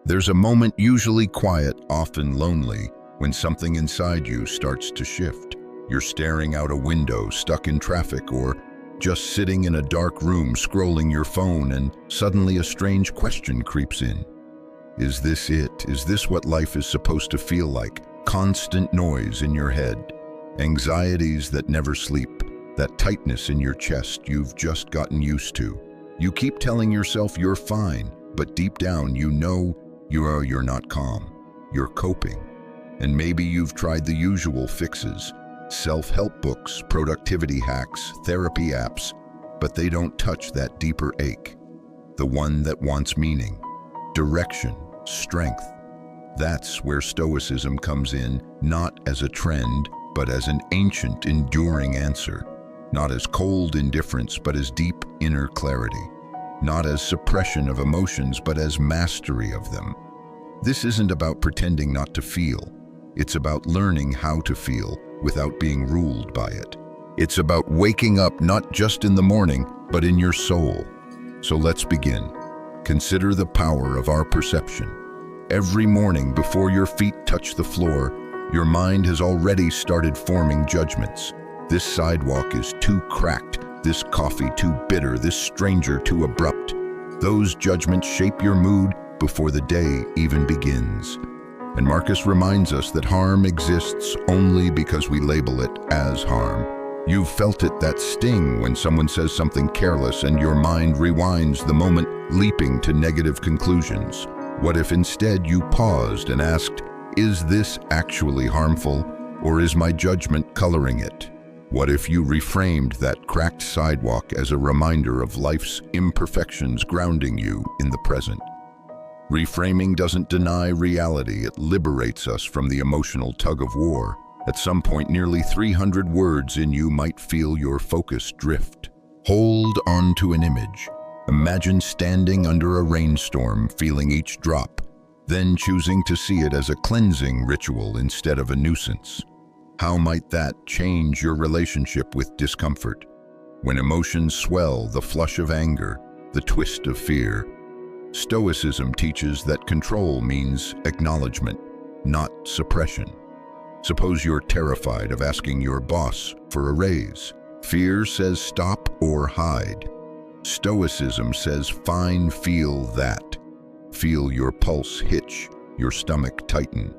There's a moment, usually quiet, often lonely, when something inside you starts to shift. You're staring out a window, stuck in traffic, or just sitting in a dark room scrolling your phone, and suddenly a strange question creeps in. Is this it? Is this what life is supposed to feel like? Constant noise in your head, anxieties that never sleep, that tightness in your chest you've just gotten used to. You keep telling yourself you're fine, but deep down you know you're not calm. You're coping. And maybe you've tried the usual fixes, self-help books, productivity hacks, therapy apps, but they don't touch that deeper ache, the one that wants meaning, direction, strength. That's where Stoicism comes in, not as a trend, but as an ancient, enduring answer. Not as cold indifference, but as deep inner clarity. Not as suppression of emotions, but as mastery of them. This isn't about pretending not to feel. It's about learning how to feel without being ruled by it. It's about waking up not just in the morning, but in your soul. So let's begin. Consider the power of our perception. Every morning before your feet touch the floor, your mind has already started forming judgments. This sidewalk is too cracked, this coffee too bitter, this stranger too abrupt. Those judgments shape your mood before the day even begins. And Marcus reminds us that harm exists only because we label it as harm. You've felt it, that sting when someone says something careless and your mind rewinds the moment, leaping to negative conclusions. What if instead you paused and asked, is this actually harmful, or is my judgment coloring it? What if you reframed that cracked sidewalk as a reminder of life's imperfections, grounding you in the present? Reframing doesn't deny reality, it liberates us from the emotional tug-of-war. At some point, nearly 300 words in you might feel your focus drift. Hold on to an image. Imagine standing under a rainstorm, feeling each drop, then choosing to see it as a cleansing ritual instead of a nuisance. How might that change your relationship with discomfort? When emotions swell, the flush of anger, the twist of fear. Stoicism teaches that control means acknowledgement, not suppression. Suppose you're terrified of asking your boss for a raise. Fear says stop or hide. Stoicism says feel that. Feel your pulse hitch, your stomach tighten.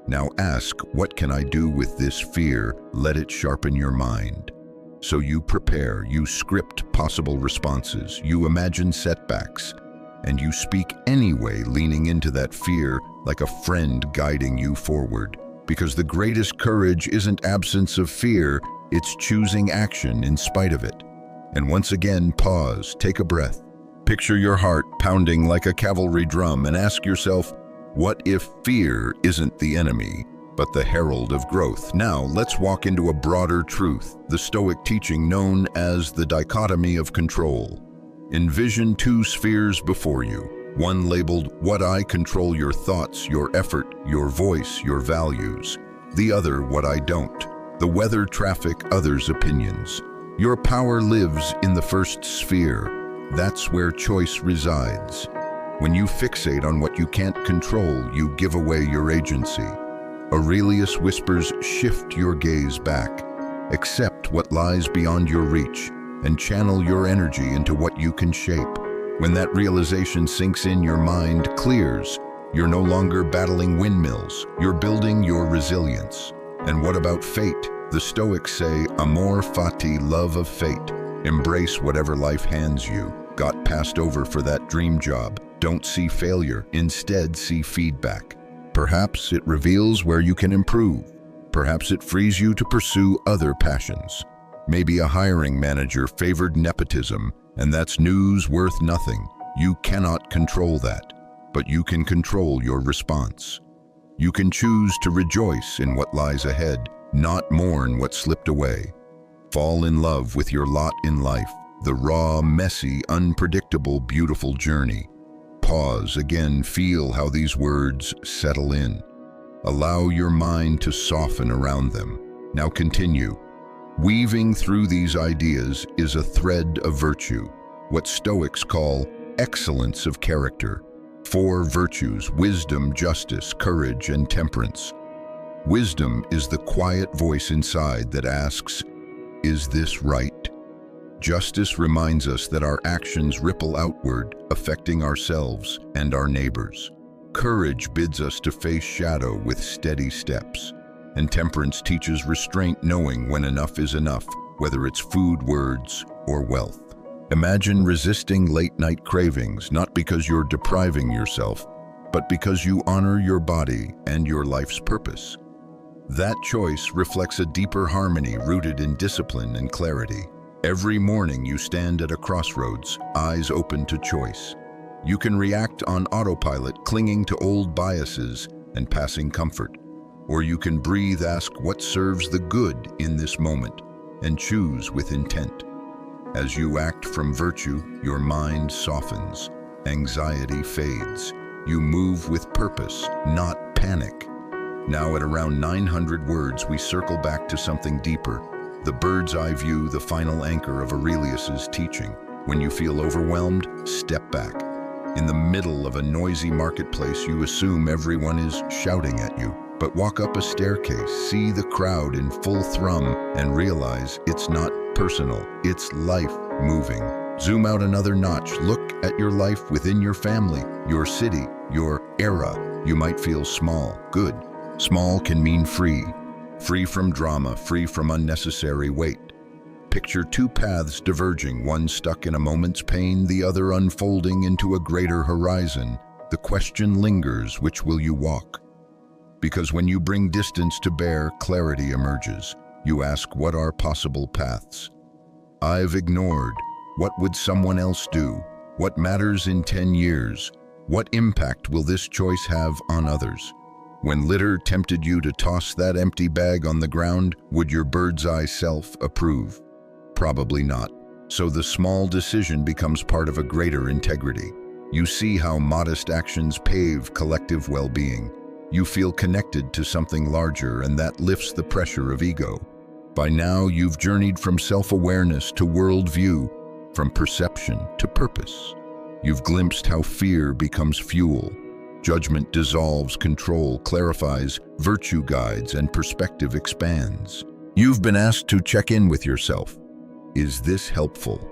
Now ask, what can I do with this fear? Let it sharpen your mind. So you prepare, you script possible responses, you imagine setbacks, and you speak anyway, leaning into that fear like a friend guiding you forward. Because the greatest courage isn't absence of fear, it's choosing action in spite of it. And once again, pause, take a breath. Picture your heart pounding like a cavalry drum and ask yourself, what if fear isn't the enemy, but the herald of growth? Now, let's walk into a broader truth, the Stoic teaching known as the dichotomy of control. Envision two spheres before you, one labeled, what I control your thoughts, your effort, your voice, your values. The other, what I don't, the weather, traffic, others' opinions. Your power lives in the first sphere. That's where choice resides. When you fixate on what you can't control, you give away your agency. Aurelius whispers, shift your gaze back. Accept what lies beyond your reach and channel your energy into what you can shape. When that realization sinks in, your mind clears. You're no longer battling windmills. You're building your resilience. And what about fate? The Stoics say, amor fati, love of fate. Embrace whatever life hands you. Got passed over for that dream job. Don't see failure, instead see feedback. Perhaps it reveals where you can improve. Perhaps it frees you to pursue other passions. Maybe a hiring manager favored nepotism, and that's news worth nothing. You cannot control that, but you can control your response. You can choose to rejoice in what lies ahead, not mourn what slipped away. Fall in love with your lot in life, the raw, messy, unpredictable, beautiful journey. Pause, again, feel how these words settle in. Allow your mind to soften around them. Now continue. Weaving through these ideas is a thread of virtue, what Stoics call excellence of character. Four virtues: wisdom, justice, courage, and temperance. Wisdom is the quiet voice inside that asks, "Is this right?" Justice reminds us that our actions ripple outward, affecting ourselves and our neighbors. Courage bids us to face shadow with steady steps. And temperance teaches restraint, knowing when enough is enough, whether it's food, words, or wealth. Imagine resisting late-night cravings, not because you're depriving yourself, but because you honor your body and your life's purpose. That choice reflects a deeper harmony rooted in discipline and clarity. Every morning you stand at a crossroads, eyes open to choice. You can react on autopilot, clinging to old biases and passing comfort. Or you can breathe, ask what serves the good in this moment, and choose with intent. As you act from virtue, your mind softens, anxiety fades. You move with purpose, not panic. Now at around 900 words, we circle back to something deeper, the bird's eye view, the final anchor of Aurelius's teaching. When you feel overwhelmed, step back. In the middle of a noisy marketplace, you assume everyone is shouting at you. But walk up a staircase, see the crowd in full thrum, and realize it's not personal, it's life moving. Zoom out another notch, look at your life within your family, your city, your era. You might feel small. Good. Small can mean free. Free from drama, free from unnecessary weight. Picture two paths diverging, one stuck in a moment's pain, the other unfolding into a greater horizon. The question lingers, which will you walk? Because when you bring distance to bear, clarity emerges. You ask, what are possible paths? I've ignored. What would someone else do? What matters in 10 years? What impact will this choice have on others? When litter tempted you to toss that empty bag on the ground, would your bird's eye self approve? Probably not. So the small decision becomes part of a greater integrity. You see how modest actions pave collective well-being. You feel connected to something larger, and that lifts the pressure of ego. By now, you've journeyed from self-awareness to worldview, from perception to purpose. You've glimpsed how fear becomes fuel. Judgment dissolves, control clarifies, virtue guides, and perspective expands. You've been asked to check in with yourself. Is this helpful?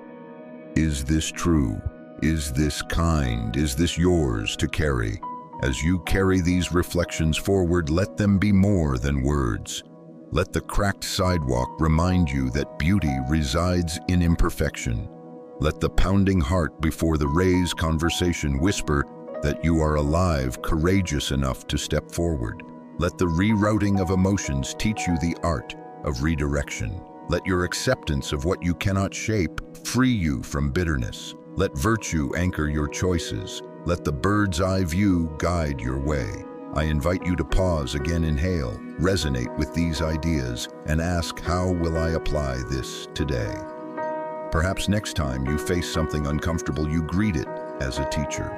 Is this true? Is this kind? Is this yours to carry? As you carry these reflections forward, let them be more than words. Let the cracked sidewalk remind you that beauty resides in imperfection. Let the pounding heart before the raised conversation whisper that you are alive, courageous enough to step forward. Let the rerouting of emotions teach you the art of redirection. Let your acceptance of what you cannot shape free you from bitterness. Let virtue anchor your choices. Let the bird's eye view guide your way. I invite you to pause, again inhale, resonate with these ideas, and ask, how will I apply this today? Perhaps next time you face something uncomfortable, you greet it as a teacher.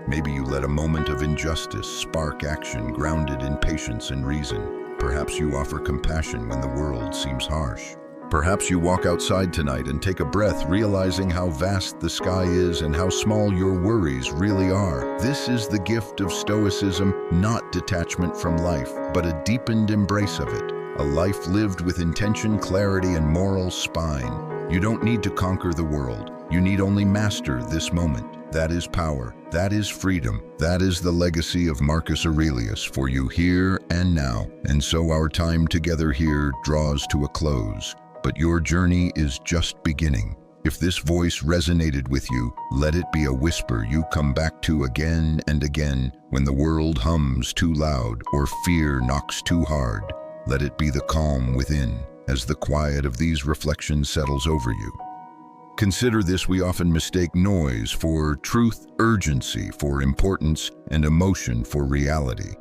Maybe you let a moment of injustice spark action grounded in patience and reason. Perhaps you offer compassion when the world seems harsh. Perhaps you walk outside tonight and take a breath, realizing how vast the sky is and how small your worries really are. This is the gift of Stoicism, not detachment from life, but a deepened embrace of it. A life lived with intention, clarity, and moral spine. You don't need to conquer the world. You need only master this moment. That is power. That is freedom. That is the legacy of Marcus Aurelius for you here and now. And so our time together here draws to a close. But your journey is just beginning. If this voice resonated with you, let it be a whisper you come back to again and again. When the world hums too loud or fear knocks too hard, let it be the calm within as the quiet of these reflections settles over you. Consider this: we often mistake noise for truth, urgency for importance, and emotion for reality.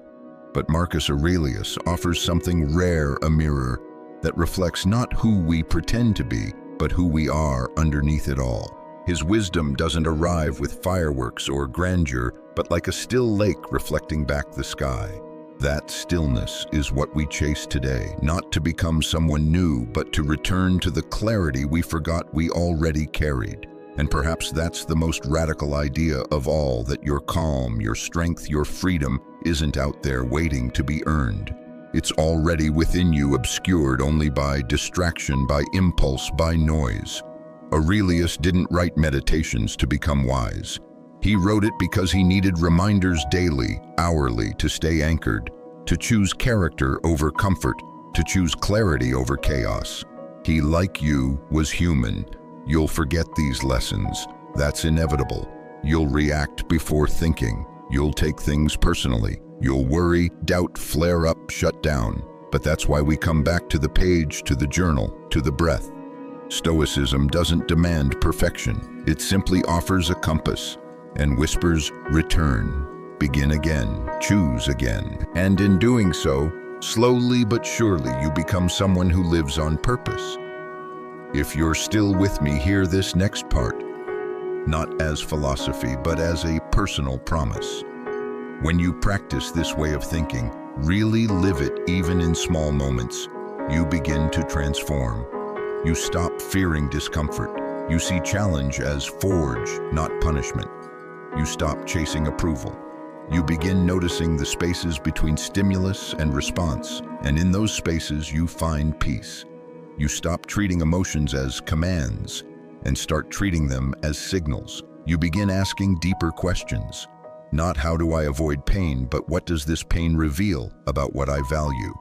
But Marcus Aurelius offers something rare, a mirror that reflects not who we pretend to be, but who we are underneath it all. His wisdom doesn't arrive with fireworks or grandeur, but like a still lake reflecting back the sky. That stillness is what we chase today, not to become someone new, but to return to the clarity we forgot we already carried. And perhaps that's the most radical idea of all, that your calm, your strength, your freedom isn't out there waiting to be earned. It's already within you, obscured only by distraction, by impulse, by noise. Aurelius didn't write meditations to become wise. He wrote it because he needed reminders daily, hourly, to stay anchored, to choose character over comfort, to choose clarity over chaos. He, like you, was human. You'll forget these lessons. That's inevitable. You'll react before thinking. You'll take things personally. You'll worry, doubt, flare up, shut down. But that's why we come back to the page, to the journal, to the breath. Stoicism doesn't demand perfection. It simply offers a compass and whispers, return, begin again, choose again. And in doing so, slowly but surely you become someone who lives on purpose. If you're still with me, hear this next part, not as philosophy, but as a personal promise. When you practice this way of thinking, really live it even in small moments, you begin to transform. You stop fearing discomfort. You see challenge as forge, not punishment. You stop chasing approval. You begin noticing the spaces between stimulus and response, and in those spaces you find peace. You stop treating emotions as commands and start treating them as signals. You begin asking deeper questions. Not how do I avoid pain, but what does this pain reveal about what I value?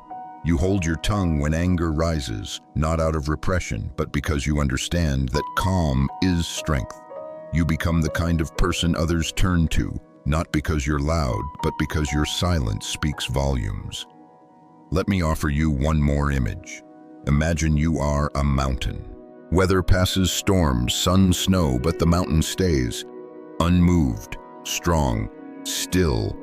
You hold your tongue when anger rises, not out of repression, but because you understand that calm is strength. You become the kind of person others turn to, not because you're loud, but because your silence speaks volumes. Let me offer you one more image. Imagine you are a mountain. Weather passes, storms, sun, snow, but the mountain stays, unmoved, strong, still.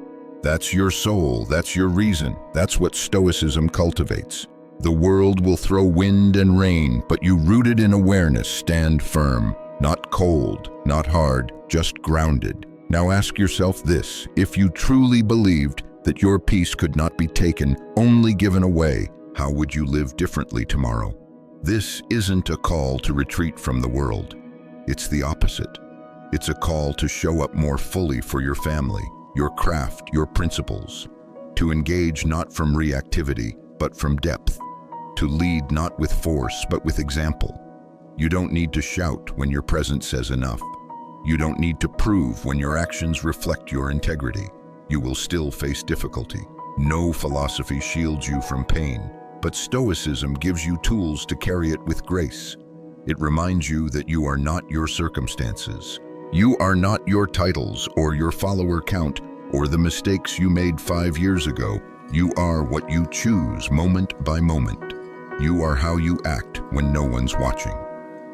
That's your soul, that's your reason. That's what Stoicism cultivates. The world will throw wind and rain, but you, rooted in awareness, stand firm. Not cold, not hard, just grounded. Now ask yourself this: if you truly believed that your peace could not be taken, only given away, how would you live differently tomorrow? This isn't a call to retreat from the world. It's the opposite. It's a call to show up more fully for your family, your craft, your principles. To engage not from reactivity, but from depth. To lead not with force, but with example. You don't need to shout when your presence says enough. You don't need to prove when your actions reflect your integrity. You will still face difficulty. No philosophy shields you from pain, but Stoicism gives you tools to carry it with grace. It reminds you that you are not your circumstances. You are not your titles or your follower count or the mistakes you made 5 years ago. You are what you choose moment by moment. You are how you act when no one's watching.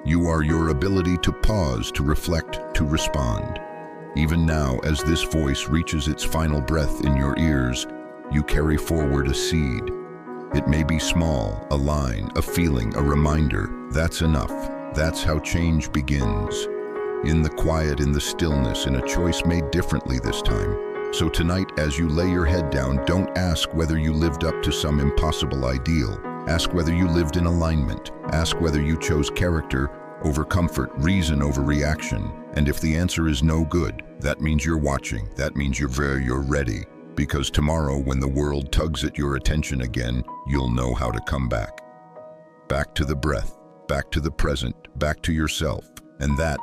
You are your ability to pause, to reflect, to respond. Even now, as this voice reaches its final breath in your ears, you carry forward a seed. It may be small, a line, a feeling, a reminder. That's enough. That's how change begins. In the quiet, in the stillness, in a choice made differently this time. So tonight, as you lay your head down, don't ask whether you lived up to some impossible ideal. Ask whether you lived in alignment. Ask whether you chose character over comfort, reason over reaction. And if the answer is no good, that means you're watching. That means you're ready. Because tomorrow, when the world tugs at your attention again, you'll know how to come back. Back to the breath, back to the present, back to yourself. And that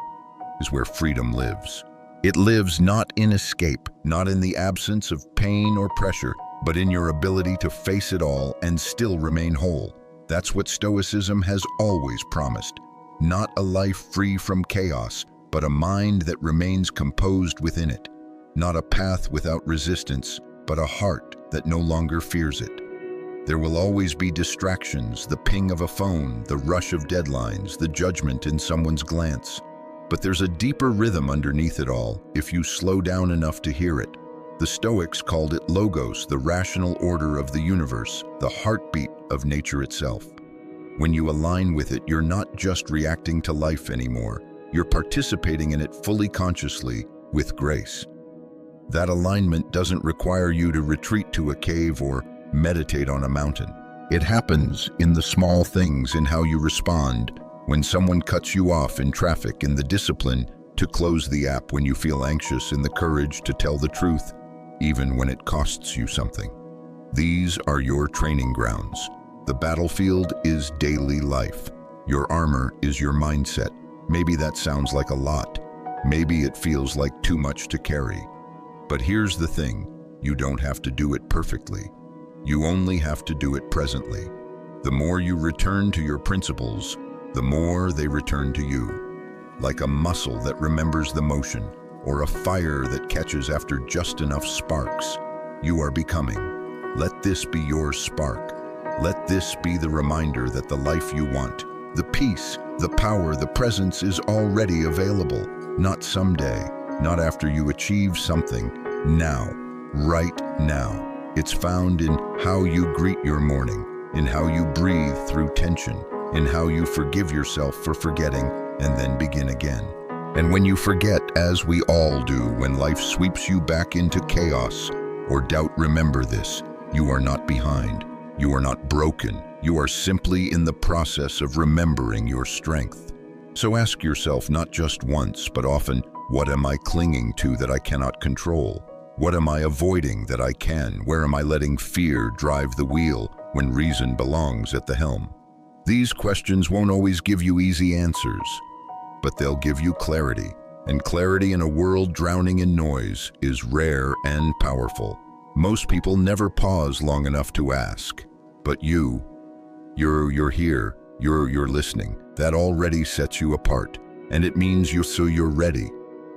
is where freedom lives. It lives not in escape, not in the absence of pain or pressure, but in your ability to face it all and still remain whole. That's what Stoicism has always promised. Not a life free from chaos, but a mind that remains composed within it. Not a path without resistance, but a heart that no longer fears it. There will always be distractions, the ping of a phone, the rush of deadlines, the judgment in someone's glance. But there's a deeper rhythm underneath it all, if you slow down enough to hear it. The Stoics called it logos, the rational order of the universe, the heartbeat of nature itself. When you align with it, you're not just reacting to life anymore. You're participating in it fully consciously, with grace. That alignment doesn't require you to retreat to a cave or meditate on a mountain. It happens in the small things, in how you respond, when someone cuts you off in traffic, in the discipline to close the app when you feel anxious, in the courage to tell the truth, even when it costs you something. These are your training grounds. The battlefield is daily life. Your armor is your mindset. Maybe that sounds like a lot. Maybe it feels like too much to carry. But here's the thing, you don't have to do it perfectly. You only have to do it presently. The more you return to your principles, the more they return to you. Like a muscle that remembers the motion, or a fire that catches after just enough sparks, you are becoming. Let this be your spark. Let this be the reminder that the life you want, the peace, the power, the presence is already available. Not someday, not after you achieve something. Now, right now. It's found in how you greet your morning, in how you breathe through tension, in how you forgive yourself for forgetting and then begin again. And when you forget, as we all do, when life sweeps you back into chaos or doubt, remember this: you are not behind. You are not broken. You are simply in the process of remembering your strength. So ask yourself not just once, but often, what am I clinging to that I cannot control? What am I avoiding that I can? Where am I letting fear drive the wheel when reason belongs at the helm? These questions won't always give you easy answers, but they'll give you clarity. And clarity in a world drowning in noise is rare and powerful. Most people never pause long enough to ask. But you're here, you're listening. That already sets you apart. And it means you're ready.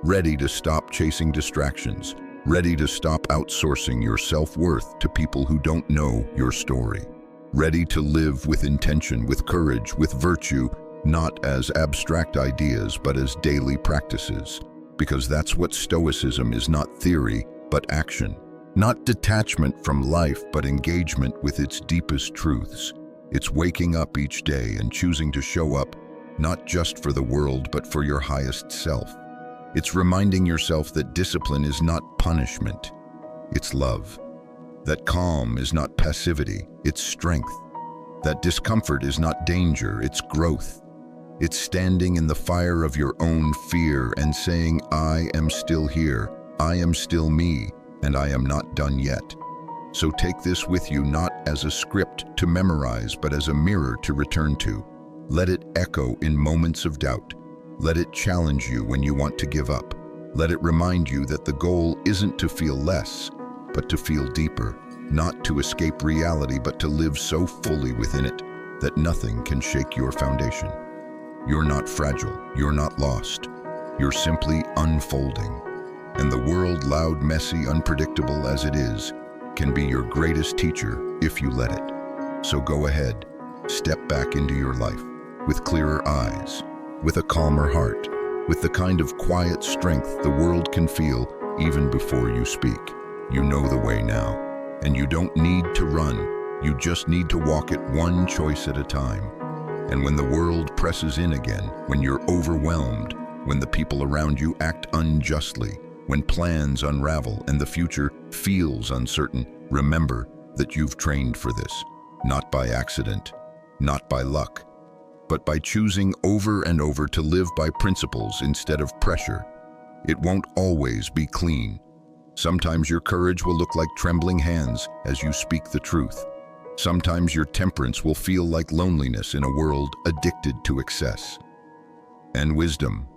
Ready to stop chasing distractions. Ready to stop outsourcing your self-worth to people who don't know your story. Ready to live with intention, with courage, with virtue, not as abstract ideas, but as daily practices. Because that's what Stoicism is: not theory, but action. Not detachment from life, but engagement with its deepest truths. It's waking up each day and choosing to show up, not just for the world, but for your highest self. It's reminding yourself that discipline is not punishment, it's love. That calm is not passivity, it's strength. That discomfort is not danger, it's growth. It's standing in the fire of your own fear and saying, I am still here, I am still me, and I am not done yet. So take this with you, not as a script to memorize, but as a mirror to return to. Let it echo in moments of doubt. Let it challenge you when you want to give up. Let it remind you that the goal isn't to feel less, but to feel deeper. Not to escape reality, but to live so fully within it that nothing can shake your foundation. You're not fragile, you're not lost. You're simply unfolding. And the world, loud, messy, unpredictable as it is, can be your greatest teacher if you let it. So go ahead, step back into your life with clearer eyes, with a calmer heart, with the kind of quiet strength the world can feel even before you speak. You know the way now, and you don't need to run. You just need to walk it one choice at a time. And when the world presses in again, when you're overwhelmed, when the people around you act unjustly, when plans unravel and the future feels uncertain, remember that you've trained for this, not by accident, not by luck, but by choosing over and over to live by principles instead of pressure. It won't always be clean. Sometimes your courage will look like trembling hands as you speak the truth. Sometimes your temperance will feel like loneliness in a world addicted to excess. And wisdom,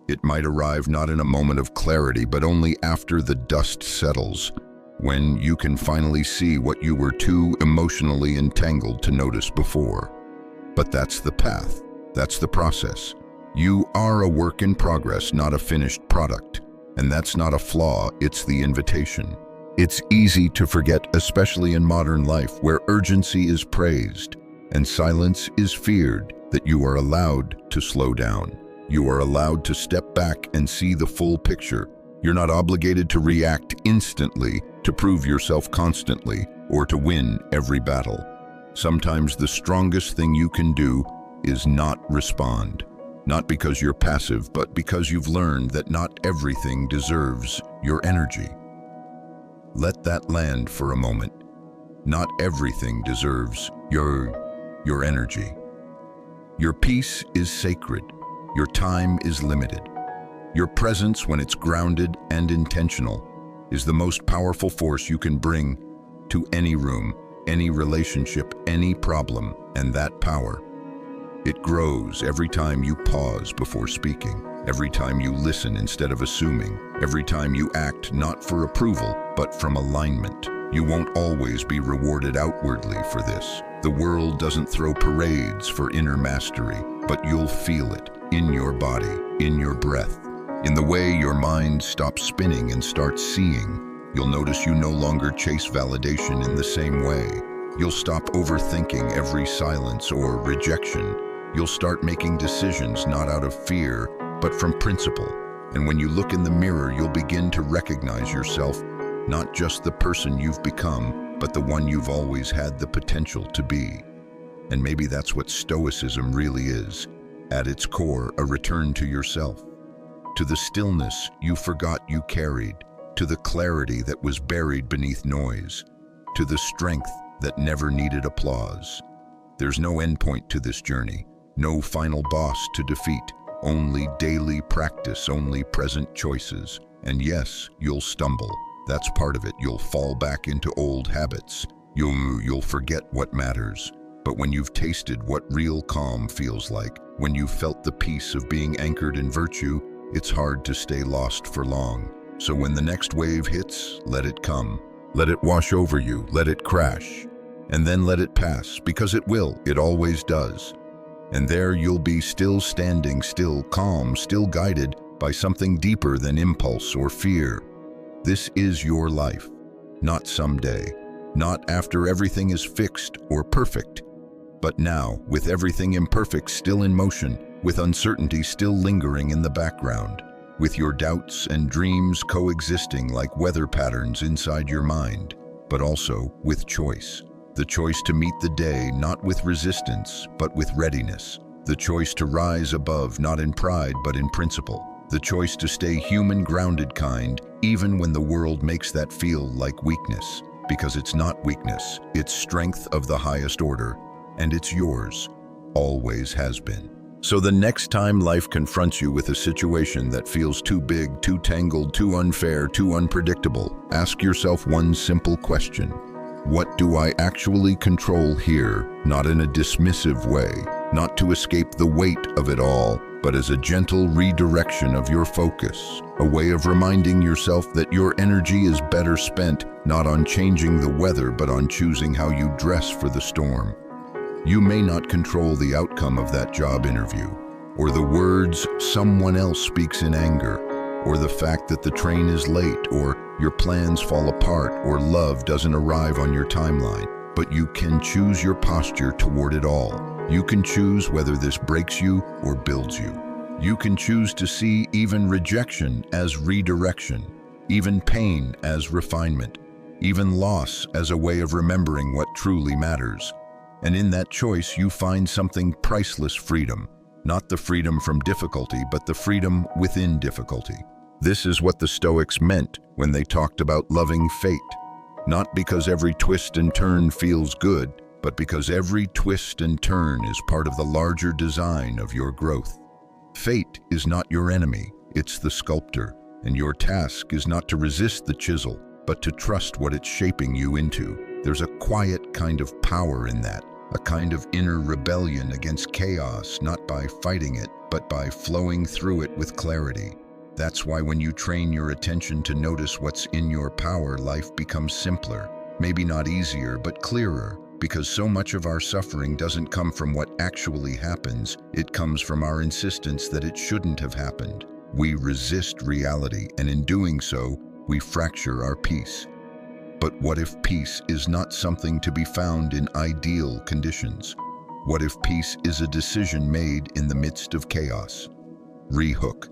it might arrive not in a moment of clarity, but only after the dust settles, when you can finally see what you were too emotionally entangled to notice before. But that's the path, that's the process. You are a work in progress, not a finished product. And that's not a flaw, it's the invitation. It's easy to forget, especially in modern life, where urgency is praised and silence is feared, that you are allowed to slow down. You are allowed to step back and see the full picture. You're not obligated to react instantly, to prove yourself constantly, or to win every battle. Sometimes the strongest thing you can do is not respond. Not because you're passive, but because you've learned that not everything deserves your energy. Let that land for a moment. Not everything deserves your energy. Your peace is sacred. Your time is limited. Your presence, when it's grounded and intentional, is the most powerful force you can bring to any room, any relationship, any problem, and that power, it grows every time you pause before speaking, every time you listen instead of assuming, every time you act not for approval, but from alignment. You won't always be rewarded outwardly for this. The world doesn't throw parades for inner mastery, but you'll feel it in your body, in your breath, in the way your mind stops spinning and starts seeing. You'll notice you no longer chase validation in the same way. You'll stop overthinking every silence or rejection. You'll start making decisions not out of fear, but from principle. And when you look in the mirror, you'll begin to recognize yourself, not just the person you've become, but the one you've always had the potential to be. And maybe that's what Stoicism really is. At its core, a return to yourself, to the stillness you forgot you carried, to the clarity that was buried beneath noise, to the strength that never needed applause. There's no endpoint to this journey, no final boss to defeat, only daily practice, only present choices. And yes, you'll stumble. That's part of it. You'll fall back into old habits. You'll forget what matters. But when you've tasted what real calm feels like, when you've felt the peace of being anchored in virtue, it's hard to stay lost for long. So when the next wave hits, let it come. Let it wash over you, let it crash. And then let it pass, because it will, it always does. And there you'll be still standing, still calm, still guided by something deeper than impulse or fear. This is your life, not someday, not after everything is fixed or perfect, but now, with everything imperfect still in motion, with uncertainty still lingering in the background, with your doubts and dreams coexisting like weather patterns inside your mind, but also with choice. The choice to meet the day not with resistance, but with readiness. The choice to rise above not in pride, but in principle. The choice to stay human, grounded kind, even when the world makes that feel like weakness. Because it's not weakness, it's strength of the highest order, and it's yours, always has been. So the next time life confronts you with a situation that feels too big, too tangled, too unfair, too unpredictable, ask yourself one simple question. What do I actually control here? Not in a dismissive way, not to escape the weight of it all, but as a gentle redirection of your focus, a way of reminding yourself that your energy is better spent not on changing the weather, but on choosing how you dress for the storm. You may not control the outcome of that job interview, or the words someone else speaks in anger, or the fact that the train is late, or your plans fall apart, or love doesn't arrive on your timeline. But you can choose your posture toward it all. You can choose whether this breaks you or builds you. You can choose to see even rejection as redirection, even pain as refinement, even loss as a way of remembering what truly matters. And in that choice, you find something priceless: freedom. Not the freedom from difficulty, but the freedom within difficulty. This is what the Stoics meant when they talked about loving fate. Not because every twist and turn feels good, but because every twist and turn is part of the larger design of your growth. Fate is not your enemy, it's the sculptor, and your task is not to resist the chisel, but to trust what it's shaping you into. There's a quiet kind of power in that, a kind of inner rebellion against chaos, not by fighting it, but by flowing through it with clarity. That's why when you train your attention to notice what's in your power, life becomes simpler. Maybe not easier, but clearer. Because so much of our suffering doesn't come from what actually happens, it comes from our insistence that it shouldn't have happened. We resist reality, and in doing so, we fracture our peace. But what if peace is not something to be found in ideal conditions? What if peace is a decision made in the midst of chaos? Rehook.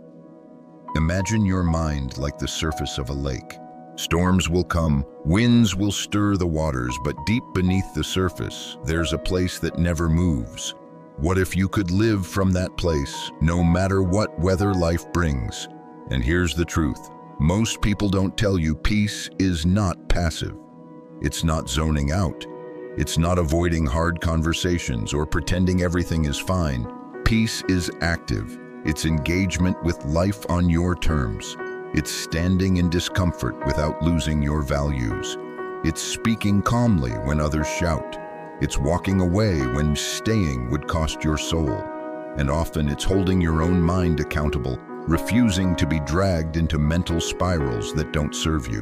Imagine your mind like the surface of a lake. Storms will come, winds will stir the waters, but deep beneath the surface, there's a place that never moves. What if you could live from that place, no matter what weather life brings? And here's the truth. Most people don't tell you peace is not passive. It's not zoning out. It's not avoiding hard conversations or pretending everything is fine. Peace is active. It's engagement with life on your terms. It's standing in discomfort without losing your values. It's speaking calmly when others shout. It's walking away when staying would cost your soul. And often it's holding your own mind accountable, refusing to be dragged into mental spirals that don't serve you.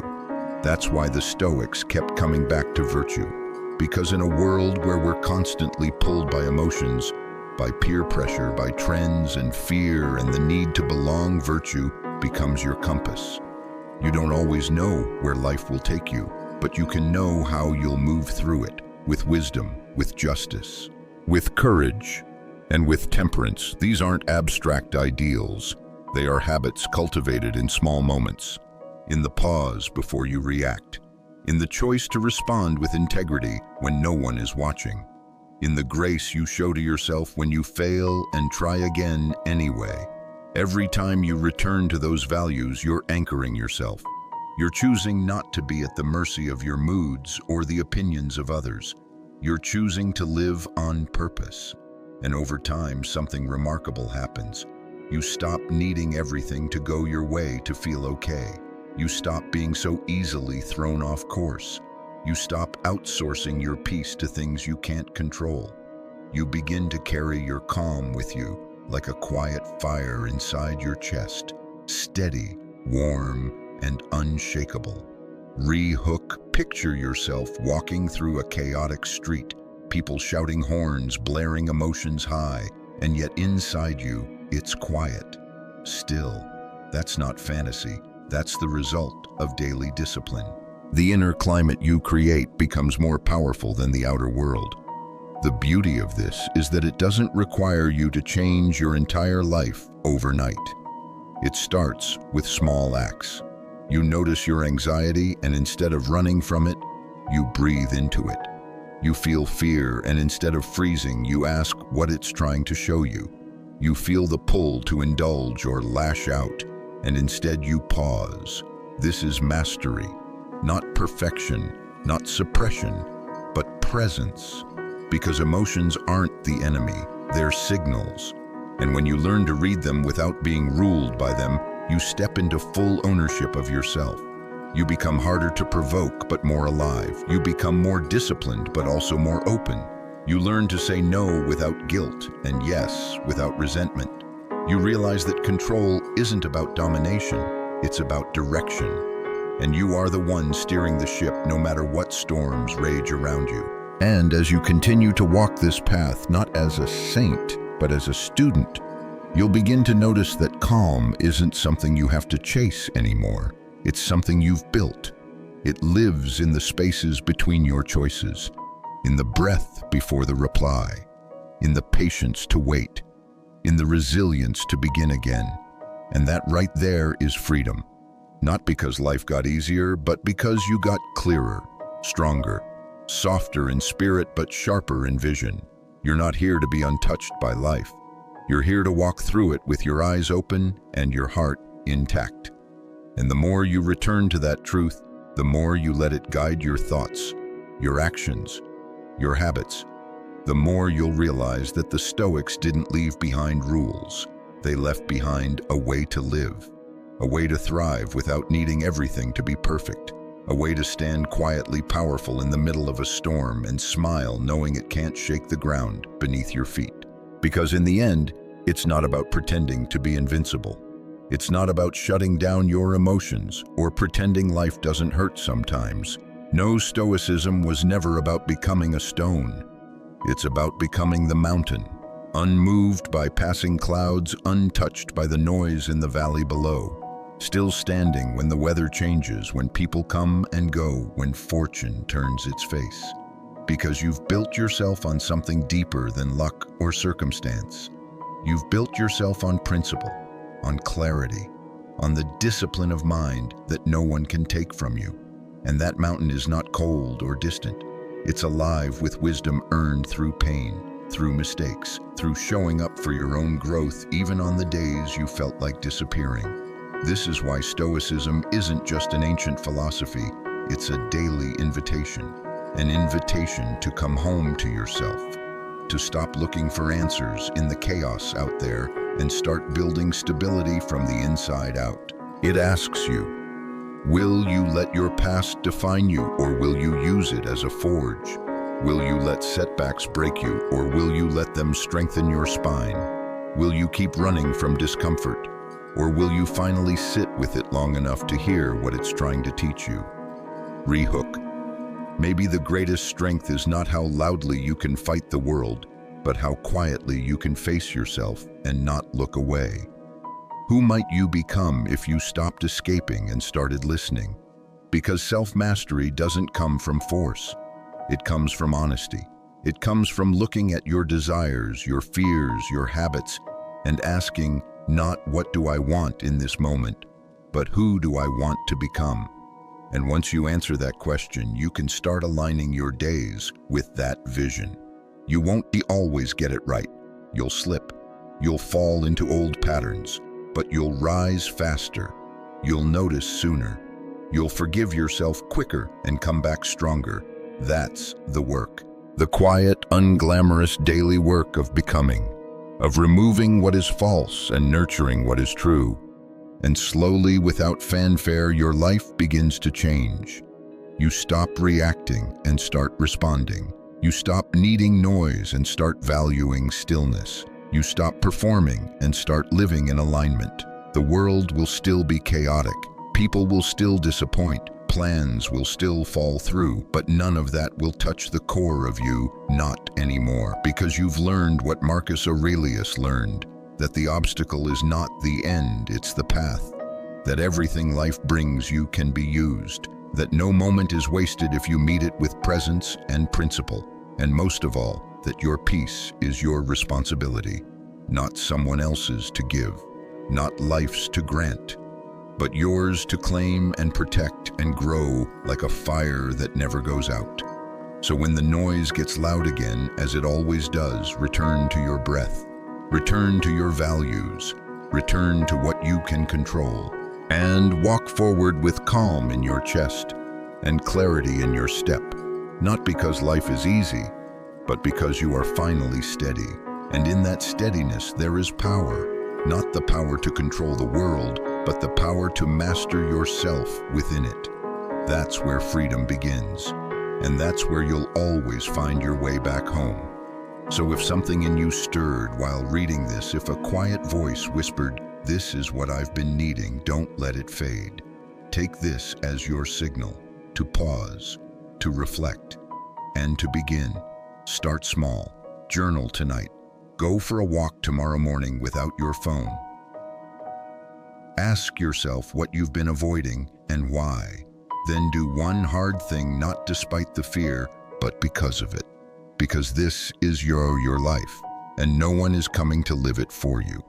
That's why the Stoics kept coming back to virtue. Because in a world where we're constantly pulled by emotions, by peer pressure, by trends and fear and the need to belong, virtue becomes your compass. You don't always know where life will take you, but you can know how you'll move through it, with wisdom, with justice, with courage, and with temperance. These aren't abstract ideals. They are habits cultivated in small moments, in the pause before you react, in the choice to respond with integrity when no one is watching, in the grace you show to yourself when you fail and try again anyway. Every time you return to those values, you're anchoring yourself. You're choosing not to be at the mercy of your moods or the opinions of others. You're choosing to live on purpose. And over time, something remarkable happens. You stop needing everything to go your way to feel okay. You stop being so easily thrown off course. You stop outsourcing your peace to things you can't control. You begin to carry your calm with you, like a quiet fire inside your chest, steady, warm, and unshakable. Picture yourself walking through a chaotic street, people shouting horns, blaring emotions high, and yet inside you, it's quiet, still. That's not fantasy. That's the result of daily discipline. The inner climate you create becomes more powerful than the outer world. The beauty of this is that it doesn't require you to change your entire life overnight. It starts with small acts. You notice your anxiety, and instead of running from it, you breathe into it. You feel fear, and instead of freezing, you ask what it's trying to show you. You feel the pull to indulge or lash out, and instead you pause. This is mastery, not perfection, not suppression, but presence. Because emotions aren't the enemy, they're signals. And when you learn to read them without being ruled by them, you step into full ownership of yourself. You become harder to provoke, but more alive. You become more disciplined, but also more open. You learn to say no without guilt, and yes without resentment. You realize that control isn't about domination, it's about direction. And you are the one steering the ship no matter what storms rage around you. And as you continue to walk this path, not as a saint, but as a student, you'll begin to notice that calm isn't something you have to chase anymore. It's something you've built. It lives in the spaces between your choices, in the breath before the reply, in the patience to wait, in the resilience to begin again. And that right there is freedom. Not because life got easier, but because you got clearer, stronger, softer in spirit but sharper in vision. You're not here to be untouched by life. You're here to walk through it with your eyes open and your heart intact. And the more you return to that truth, the more you let it guide your thoughts, your actions, your habits, the more you'll realize that the Stoics didn't leave behind rules. They left behind a way to live, a way to thrive without needing everything to be perfect, a way to stand quietly powerful in the middle of a storm and smile knowing it can't shake the ground beneath your feet. Because in the end, it's not about pretending to be invincible. It's not about shutting down your emotions or pretending life doesn't hurt sometimes. No, Stoicism was never about becoming a stone. It's about becoming the mountain, unmoved by passing clouds, untouched by the noise in the valley below. Still standing when the weather changes, when people come and go, when fortune turns its face. Because you've built yourself on something deeper than luck or circumstance. You've built yourself on principle, on clarity, on the discipline of mind that no one can take from you. And that mountain is not cold or distant. It's alive with wisdom earned through pain, through mistakes, through showing up for your own growth even on the days you felt like disappearing. This is why Stoicism isn't just an ancient philosophy, it's a daily invitation. An invitation to come home to yourself, to stop looking for answers in the chaos out there and start building stability from the inside out. It asks you, will you let your past define you, or will you use it as a forge? Will you let setbacks break you, or will you let them strengthen your spine? Will you keep running from discomfort, or will you finally sit with it long enough to hear what it's trying to teach you? Rehook. Maybe the greatest strength is not how loudly you can fight the world, but how quietly you can face yourself and not look away. Who might you become if you stopped escaping and started listening? Because self-mastery doesn't come from force. It comes from honesty. It comes from looking at your desires, your fears, your habits, and asking, not what do I want in this moment, but who do I want to become? And once you answer that question, you can start aligning your days with that vision. You won't always get it right. You'll slip. You'll fall into old patterns, but you'll rise faster. You'll notice sooner. You'll forgive yourself quicker and come back stronger. That's the work. The quiet, unglamorous daily work of becoming, of removing what is false and nurturing what is true. And slowly, without fanfare, your life begins to change. You stop reacting and start responding. You stop needing noise and start valuing stillness. You stop performing and start living in alignment. The world will still be chaotic. People will still disappoint. Plans will still fall through, but none of that will touch the core of you, not anymore, because you've learned what Marcus Aurelius learned, that the obstacle is not the end, it's the path, that everything life brings you can be used, that no moment is wasted if you meet it with presence and principle, and most of all, that your peace is your responsibility, not someone else's to give, not life's to grant, but yours to claim and protect and grow like a fire that never goes out. So when the noise gets loud again, as it always does, return to your breath, return to your values, return to what you can control, and walk forward with calm in your chest and clarity in your step, not because life is easy, but because you are finally steady. And in that steadiness there is power, not the power to control the world, but the power to master yourself within it. That's where freedom begins, and that's where you'll always find your way back home. So if something in you stirred while reading this, if a quiet voice whispered, "This is what I've been needing, don't let it fade," take this as your signal to pause, to reflect, and to begin. Start small. Journal tonight. Go for a walk tomorrow morning without your phone. Ask yourself what you've been avoiding and why. Then do one hard thing, not despite the fear, but because of it. Because this is your life, and no one is coming to live it for you.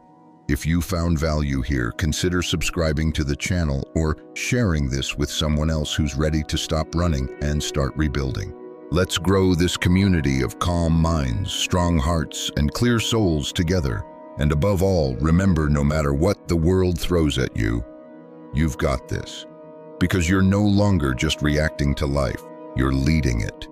If you found value here, consider subscribing to the channel or sharing this with someone else who's ready to stop running and start rebuilding. Let's grow this community of calm minds, strong hearts, and clear souls together. And above all, remember, no matter what the world throws at you, you've got this. Because you're no longer just reacting to life, you're leading it.